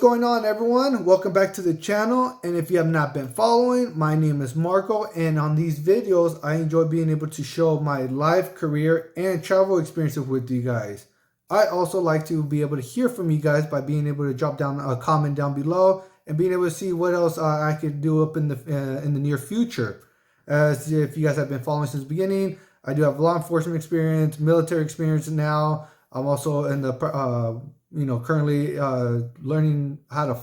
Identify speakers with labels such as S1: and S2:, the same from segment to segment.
S1: going on, everyone? Welcome back to the channel, and if you have not been following, my name is Marco, and on these videos I enjoy being able to show my life, career, and travel experiences with you guys. I also like to be able to hear from you guys by being able to drop down a comment down below and being able to see what else I could do up in the near future. As if you guys have been following since the beginning, I do have law enforcement experience, military experience now. I'm also in the currently learning how to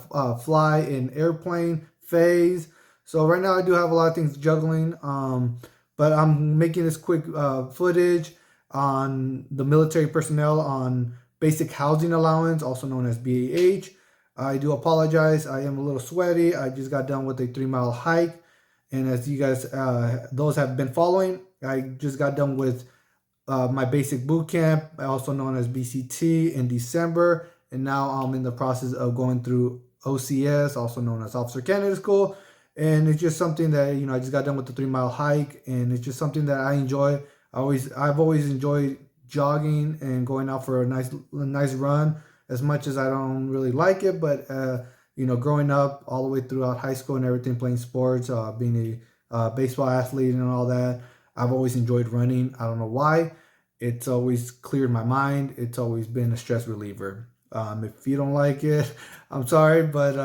S1: fly in airplane phase. So right now I do have a lot of things juggling, but I'm making this quick footage on the military personnel on basic housing allowance, also known as BAH. I do apologize. I am a little sweaty. I just got done with a 3-mile hike. And as you guys, those have been following, I just got done with my basic boot camp, also known as BCT, in December, and now I'm in the process of going through OCS, also known as Officer Candidate School, and it's just something that I just got done with the 3-mile hike, and it's just something that I enjoy. I've always enjoyed jogging and going out for a nice run, as much as I don't really like it, but growing up all the way throughout high school and everything, playing sports, being a baseball athlete and all that, I've always enjoyed running. I don't know why. It's always cleared my mind. It's always been a stress reliever. If you don't like it, I'm sorry, but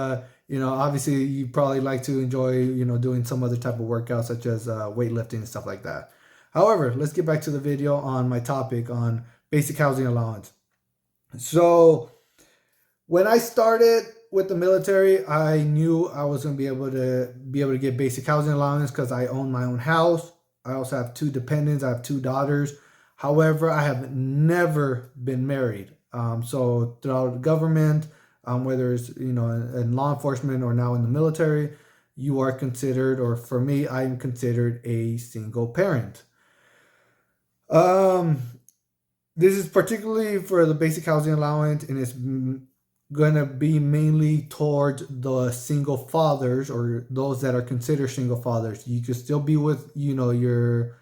S1: obviously you probably like to enjoy, doing some other type of workout such as weightlifting and stuff like that. However, let's get back to the video on my topic on basic housing allowance. So when I started with the military, I knew I was going to be able to get basic housing allowance because I own my own house. I also have 2 dependents. I have 2 daughters. However, I have never been married. So throughout the government, whether it's in law enforcement or now in the military, you are considered, or for me, I'm considered a single parent. This is particularly for the basic housing allowance, and it's gonna be mainly towards the single fathers or those that are considered single fathers. You could still be with your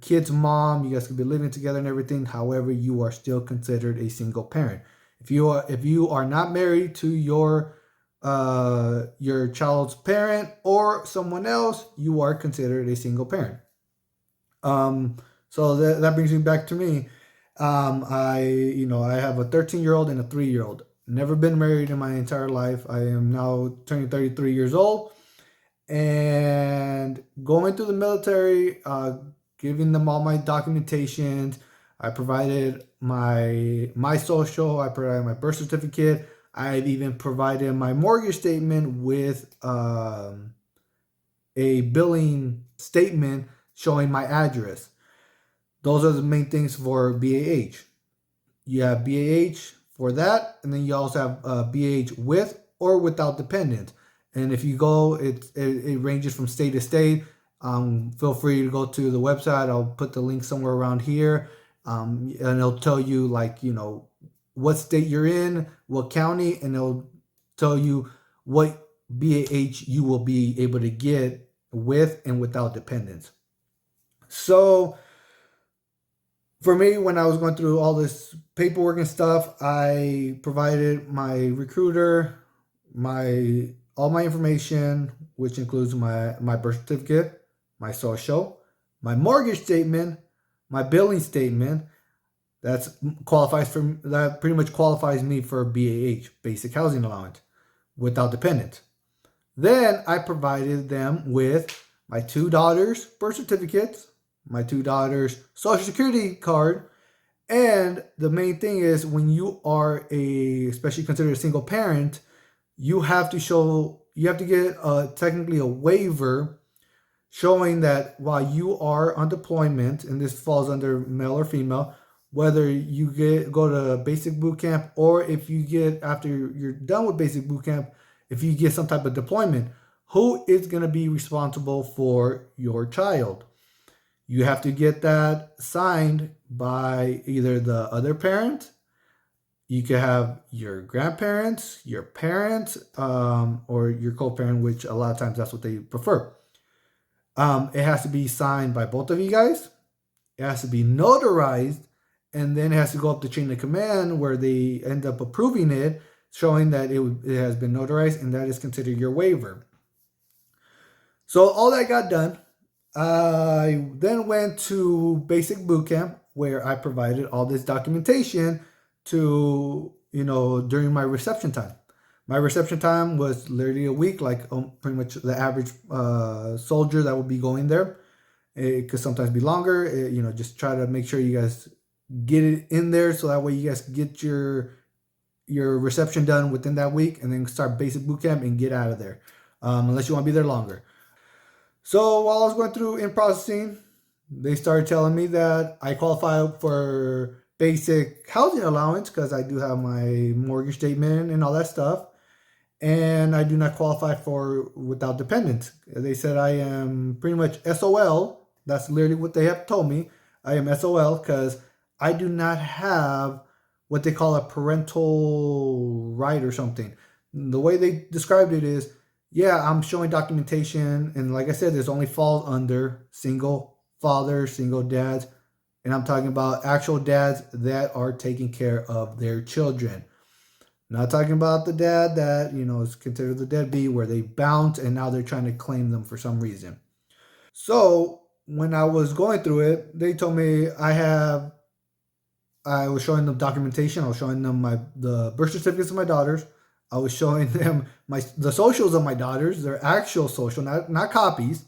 S1: kid's mom. You guys could be living together and everything. However, you are still considered a single parent. If you are not married to your child's parent or someone else, you are considered a single parent. So that brings me back to me. I have a 13-year-old and a 3-year-old. Never been married in my entire life. I am now turning 33 years old, and going through the military, giving them all my documentations. I provided my social. I provided my birth certificate. I've even provided my mortgage statement with a billing statement showing my address. Those are the main things for BAH. You have BAH for that, and then you also have BAH with or without dependents. And if you go, it ranges from state to state. Feel free to go to the website. I'll put the link somewhere around here, and it'll tell you what state you're in, what county, and it'll tell you what BAH you will be able to get with and without dependents. So for me, when I was going through all this paperwork and stuff, I provided my recruiter all my information, which includes my birth certificate, my social, my mortgage statement, my billing statement. That pretty much qualifies me for BAH, basic housing allowance, without dependents. Then I provided them with my 2 daughters' birth certificates, my 2 daughters' social security card, and the main thing is when you are especially considered a single parent, you have to get technically a waiver showing that while you are on deployment, and this falls under male or female, whether you go to basic boot camp or if you get, after you're done with basic boot camp, if you get some type of deployment, who is going to be responsible for your child? You have to get that signed by either the other parent. You could have your grandparents, your parents, or your co-parent, which a lot of times that's what they prefer. It has to be signed by both of you guys. It has to be notarized, and then it has to go up the chain of command where they end up approving it. showing that it has been notarized, and that is considered your waiver. So all that got done. I then went to basic boot camp where I provided all this documentation to, during my reception time. My reception time was literally a week, like pretty much the average soldier that would be going there. It could sometimes be longer. Just try to make sure you guys get it in there so that way you guys get your reception done within that week, and then start basic boot camp and get out of there, unless you want to be there longer. So while I was going through in processing, they started telling me that I qualify for basic housing allowance because I do have my mortgage statement and all that stuff. And I do not qualify for without dependents. They said I am pretty much SOL. That's literally what they have told me. I am SOL because I do not have what they call a parental right or something. The way they described it is, yeah, I'm showing documentation, and like I said, this only falls under single fathers, single dads, and I'm talking about actual dads that are taking care of their children. Not talking about the dad that, is considered the deadbeat where they bounce and now they're trying to claim them for some reason. So when I was going through it, they told me I was showing them documentation. I was showing them the birth certificates of my daughters. I was showing them the socials of my daughters, their actual social, not copies.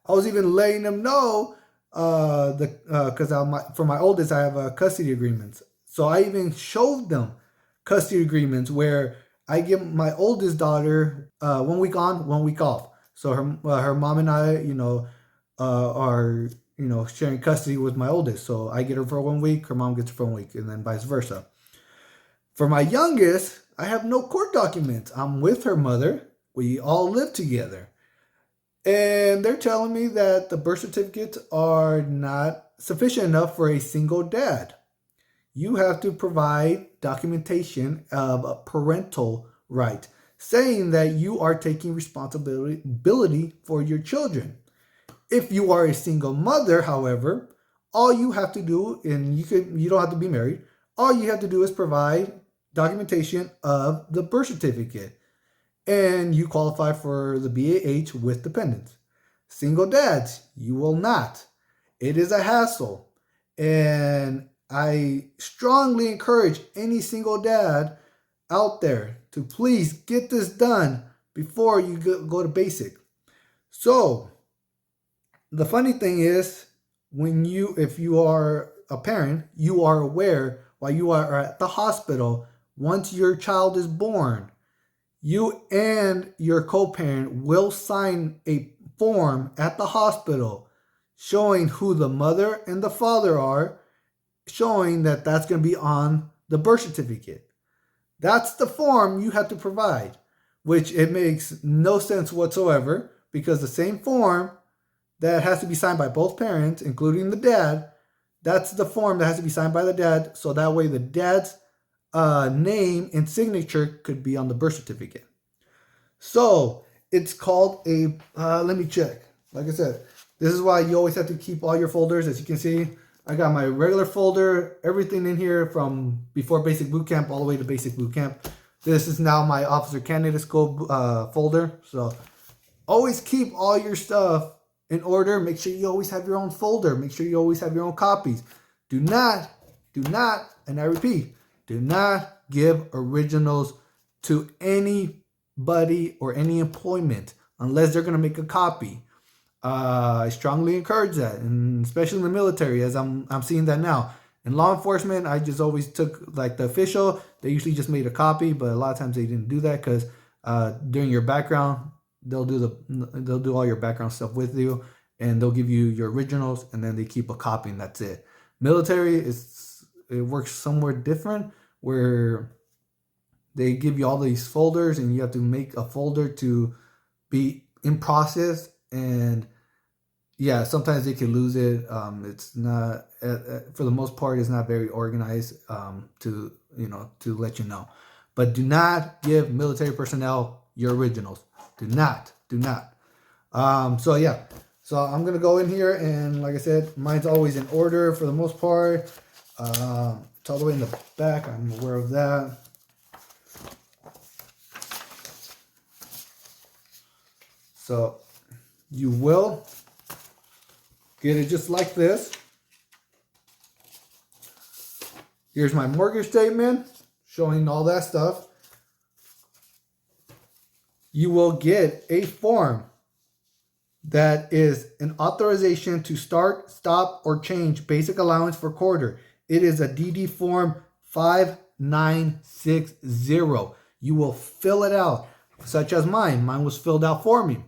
S1: I was even letting them know because for my oldest, I have custody agreements. So I even showed them custody agreements where I give my oldest daughter 1 week on, 1 week off. So her mom and I, are sharing custody with my oldest. So I get her for 1 week, her mom gets her for 1 week, and then vice versa. For my youngest, I have no court documents. I'm with her mother. We all live together. And they're telling me that the birth certificates are not sufficient enough for a single dad. You have to provide documentation of a parental right, saying that you are taking responsibility for your children. If you are a single mother, however, all you have to do, and you don't have to be married, all you have to do is provide documentation of the birth certificate, and you qualify for the BAH with dependents. Single dads, you will not. It is a hassle, and I strongly encourage any single dad out there to please get this done before you go to basic. So the funny thing is, if you are a parent, you are aware while you are at the hospital, once your child is born, you and your co-parent will sign a form at the hospital showing who the mother and the father are, showing that that's going to be on the birth certificate. That's the form you have to provide, which it makes no sense whatsoever, because the same form that has to be signed by both parents, including the dad, that's the form that has to be signed by the dad, so that way the dad's name and signature could be on the birth certificate. So it's called let me check. Like I said, this is why you always have to keep all your folders. As you can see, I got my regular folder, everything in here from before basic boot camp all the way to basic boot camp. This is now my officer candidate school folder. So always keep all your stuff in order. Make sure you always have your own folder. Make sure you always have your own copies. Do not, and I repeat, do not give originals to anybody or any employment unless they're going to make a copy. I strongly encourage that, and especially in the military, as I'm seeing that now. In law enforcement, I just always took like the official. They usually just made a copy, but a lot of times they didn't do that because during your background, they'll do all your background stuff with you, and they'll give you your originals, and then they keep a copy, and that's it. Military it works somewhere different, where they give you all these folders, and you have to make a folder to be in process. And yeah, sometimes they can lose it. It's not, for the most part, it's not very organized to let you know. But do not give military personnel your originals. Do not. So yeah, so I'm gonna go in here, and like I said, mine's always in order for the most part. It's all the way in the back. I'm aware of that. So you will get it just like this. Here's my mortgage statement showing all that stuff. You will get a form that is an authorization to start, stop, or change basic allowance for quarter. It is a DD form 5960. You will fill it out, such as mine. Mine was filled out for me.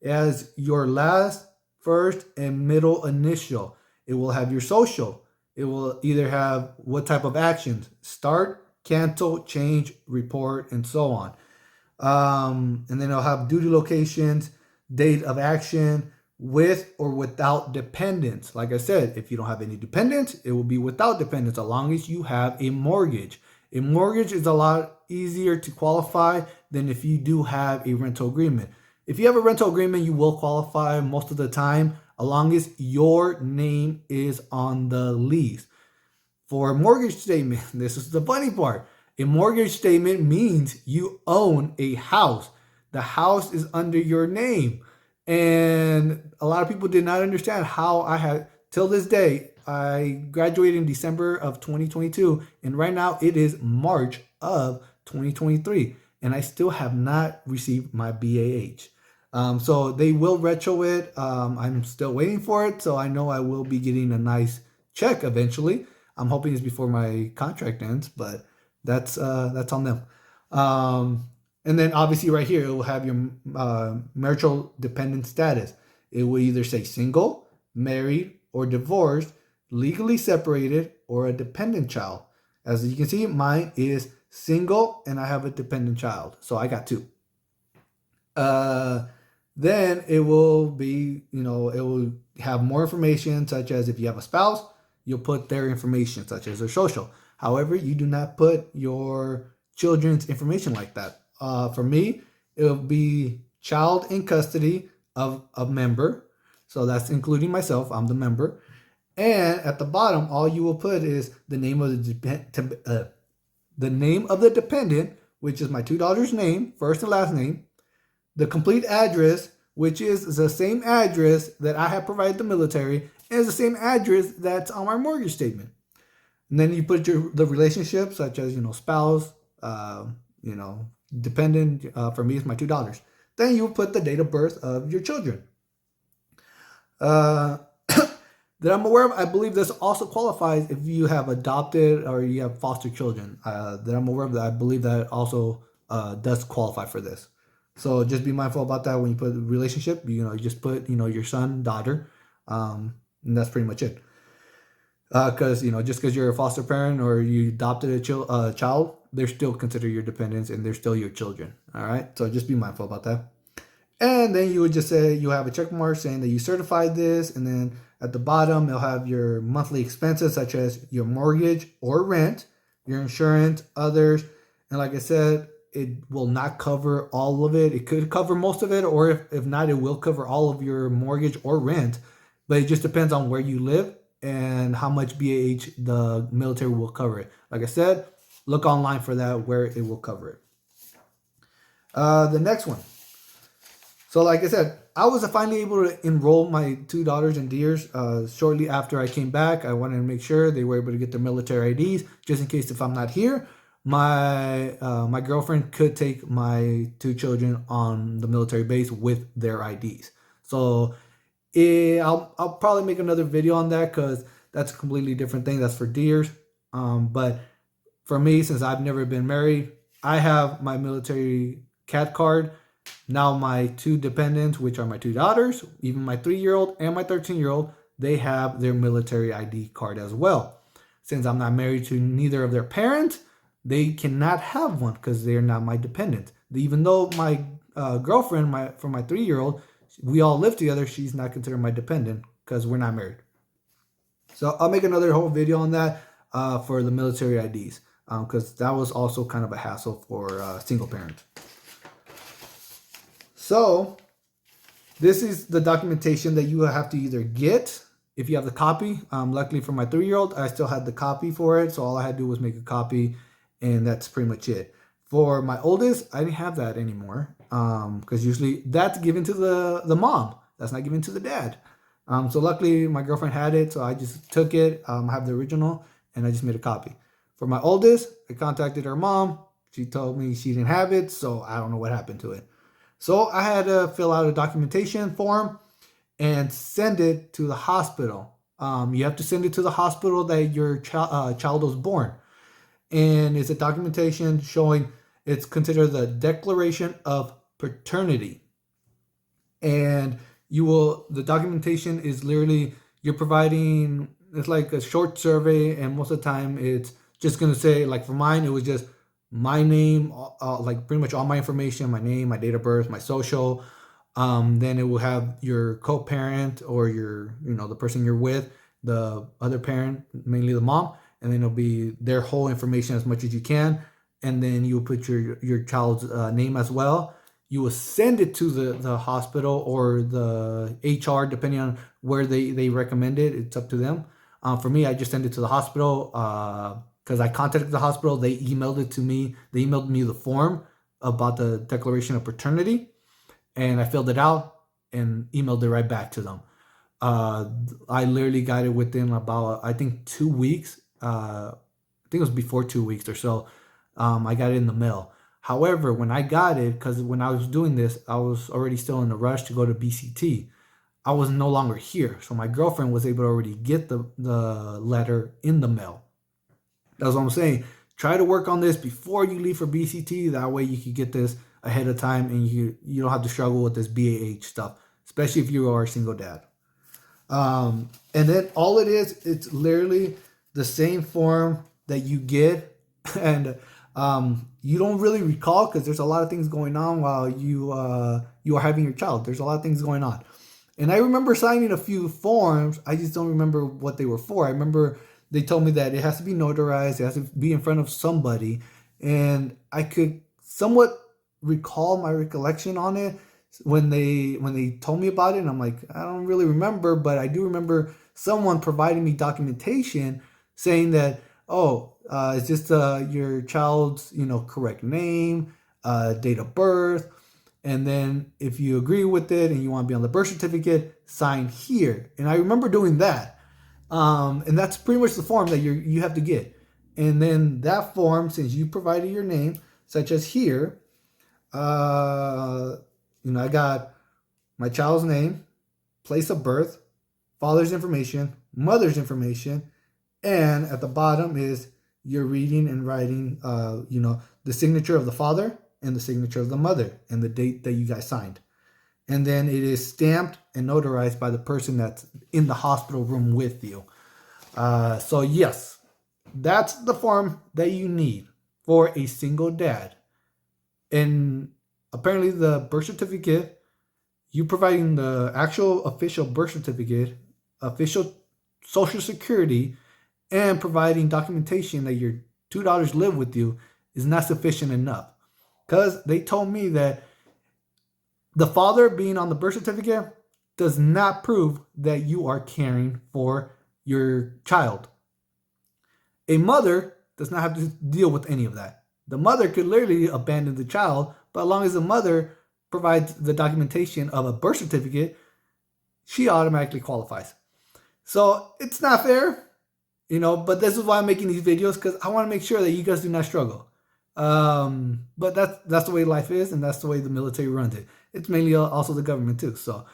S1: It has your last, first, and middle initial. It will have your social. It will either have what type of actions: start, cancel, change, report, and so on. And then it'll have duty locations, date of action, with or without dependents. Like I said, if you don't have any dependents, it will be without dependents, as long as you have a mortgage. A mortgage is a lot easier to qualify than if you do have a rental agreement. If you have a rental agreement, you will qualify most of the time, as long as your name is on the lease. For a mortgage statement, this is the funny part. A mortgage statement means you own a house. The house is under your name. And a lot of people did not understand how I had, till this day, I graduated in December of 2022, and right now it is March of 2023, and I still have not received my BAH. So they will retro it. I'm still waiting for it, so I know I will be getting a nice check eventually. I'm hoping it's before my contract ends, but that's on them. And then obviously right here, it will have your marital dependent status. It will either say single, married, or divorced, legally separated, or a dependent child. As you can see, mine is single and I have a dependent child. So I got two. Then it will be, it will have more information, such as if you have a spouse, you'll put their information, such as their social. However, you do not put your children's information like that. For me, it'll be child in custody of a member. So that's including myself. I'm the member. And at the bottom, all you will put is the name of the dependent, which is my two daughters' name, first and last name, the complete address, which is the same address that I have provided the military, and is the same address that's on my mortgage statement. And then you put the relationship, such as spouse, dependent. For me, it's my two daughters. Then you put the date of birth of your children. That I'm aware of, I believe this also qualifies if you have adopted or you have foster children. That I'm aware of, that I believe that also does qualify for this. So just be mindful about that when you put relationship. You just put your son, daughter, and that's pretty much it. Because just because you're a foster parent or you adopted a child, they're still considered your dependents and they're still your children. All right, so just be mindful about that. And then you would just say you have a check mark saying that you certified this, and then at the bottom you'll have your monthly expenses, such as your mortgage or rent, your insurance, others, and like I said, it will not cover all of it. It could cover most of it, or if not, it will cover all of your mortgage or rent, but it just depends on where you live and how much BAH the military will cover it. Like I said, look online for that, where it will cover it. The next one. So like I said, I was finally able to enroll my two daughters in Deers shortly after I came back. I wanted to make sure they were able to get their military IDs, just in case if I'm not here, my girlfriend could take my two children on the military base with their IDs. So I'll probably make another video on that, because that's a completely different thing. That's for Deers. But for me, since I've never been married, I have my military CAT card. Now my two dependents, which are my two daughters, even my 3-year-old and my 13-year-old, they have their military ID card as well. Since I'm not married to neither of their parents, they cannot have one because they're not my dependents. Even though my girlfriend, for my 3-year-old, we all live together, she's not considered my dependent because we're not married. So I'll make another whole video on that for the military IDs, because that was also kind of a hassle for single parents. So this is the documentation that you have to either get if you have the copy. Luckily for my 3-year-old, I still had the copy for it. So all I had to do was make a copy, and that's pretty much it. For my oldest, I didn't have that anymore because usually that's given to the mom. That's not given to the dad. So luckily, my girlfriend had it, so I just took it. I have the original, and I just made a copy. For my oldest, I contacted her mom. She told me she didn't have it, so I don't know what happened to it. So I had to fill out a documentation form and send it to the hospital. You have to send it to the hospital that your child was born. And it's a documentation showing it's considered the declaration of paternity. And the documentation is literally, you're providing, it's like a short survey, and most of the time it's just going to say, like for mine, it was just my name, like pretty much all my information, my name, my date of birth, my social. Then it will have your co-parent or the person you're with, the other parent, mainly the mom, and then it'll be their whole information as much as you can. And then you'll put your child's name as well. You will send it to the hospital or the HR, depending on where they recommend it. It's up to them. For me, I just send it to the hospital because I contacted the hospital. They emailed it to me. They emailed me the form about the declaration of paternity, and I filled it out and emailed it right back to them. I literally got it within about, I think, 2 weeks. I think it was before 2 weeks or so. I got it in the mail. However, when I got it, because when I was doing this, I was already still in a rush to go to BCT. I was no longer here. So my girlfriend was able to already get the letter in the mail. That's what I'm saying. Try to work on this before you leave for BCT. That way you can get this ahead of time and you don't have to struggle with this BAH stuff, especially if you are a single dad. And then all it is, it's literally the same form that you get, and you don't really recall because there's a lot of things going on while you are having your child. There's a lot of things going on. And I remember signing a few forms. I just don't remember what they were for. I remember they told me that it has to be notarized. It has to be in front of somebody. And I could somewhat recall my recollection on it when they told me about it. And I'm like, I don't really remember, but I do remember someone providing me documentation saying that, it's just your child's, correct name, date of birth. And then if you agree with it and you want to be on the birth certificate, sign here. And I remember doing that. And that's pretty much the form that you have to get. And then that form, since you provided your name, such as here, I got my child's name, place of birth, father's information, mother's information, and at the bottom is your reading and writing, the signature of the father and the signature of the mother and the date that you guys signed. And then it is stamped and notarized by the person that's in the hospital room with you. So yes, that's the form that you need for a single dad. And apparently the birth certificate, you providing the actual official birth certificate, official social security, and providing documentation that your two daughters live with you is not sufficient enough. Because they told me that the father being on the birth certificate does not prove that you are caring for your child. A mother does not have to deal with any of that. The mother could literally abandon the child, but as long as the mother provides the documentation of a birth certificate, she automatically qualifies. So it's not fair, but this is why I'm making these videos, because I want to make sure that you guys do not struggle. But that's the way life is, and that's the way the military runs it. It's mainly also the government too. So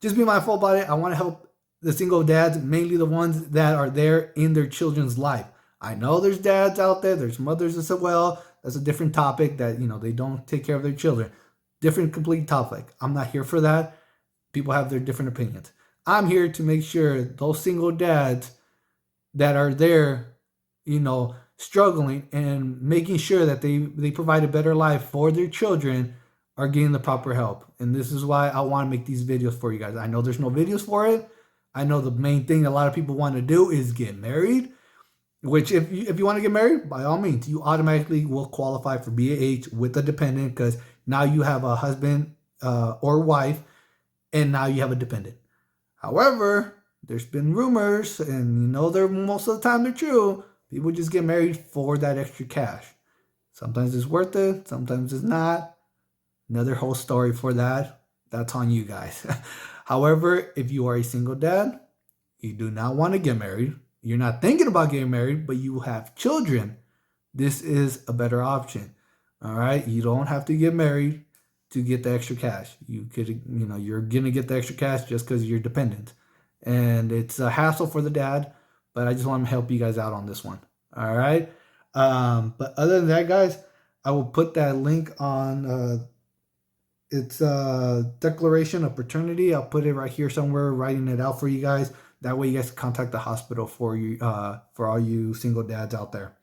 S1: just be mindful about it. I want to help the single dads, mainly the ones that are there in their children's life. I know there's dads out there, there's mothers as well. That's a different topic that, they don't take care of their children. Different complete topic. I'm not here for that. People have their different opinions. I'm here to make sure those single dads that are there, struggling and making sure that they provide a better life for their children are getting the proper help. And this is why I want to make these videos for you guys. I know there's no videos for it. I know the main thing a lot of people want to do is get married, which if you want to get married, by all means, you automatically will qualify for BAH with a dependent, because now you have a husband or wife, and now you have a dependent. However, there's been rumors, and they're most of the time they're true. People just get married for that extra cash. Sometimes it's worth it, sometimes it's not. Another whole story for that. That's on you guys. However, if you are a single dad, you do not want to get married, you're not thinking about getting married, but you have children, this is a better option. All right. You don't have to get married to get the extra cash. You could, you're going to get the extra cash just because you're dependent. And it's a hassle for the dad, but I just want to help you guys out on this one. All right. But other than that, guys, I will put that link on it's a declaration of paternity. I'll put it right here somewhere, writing it out for you guys. That way you guys can contact the hospital for you, for all you single dads out there.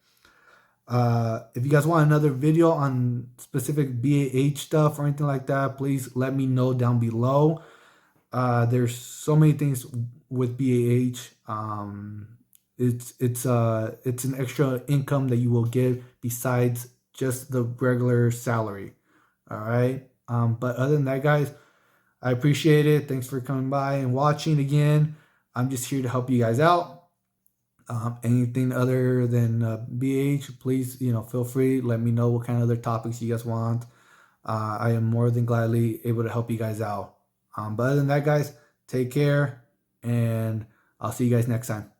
S1: If you guys want another video on specific BAH stuff or anything like that, please let me know down below. There's so many things with BAH. It's an extra income that you will get besides just the regular salary. All right. But other than that, guys, I appreciate it. Thanks for coming by and watching again. I'm just here to help you guys out. Anything other than BH, please, feel free. Let me know what kind of other topics you guys want. I am more than gladly able to help you guys out. But other than that, guys, take care, and I'll see you guys next time.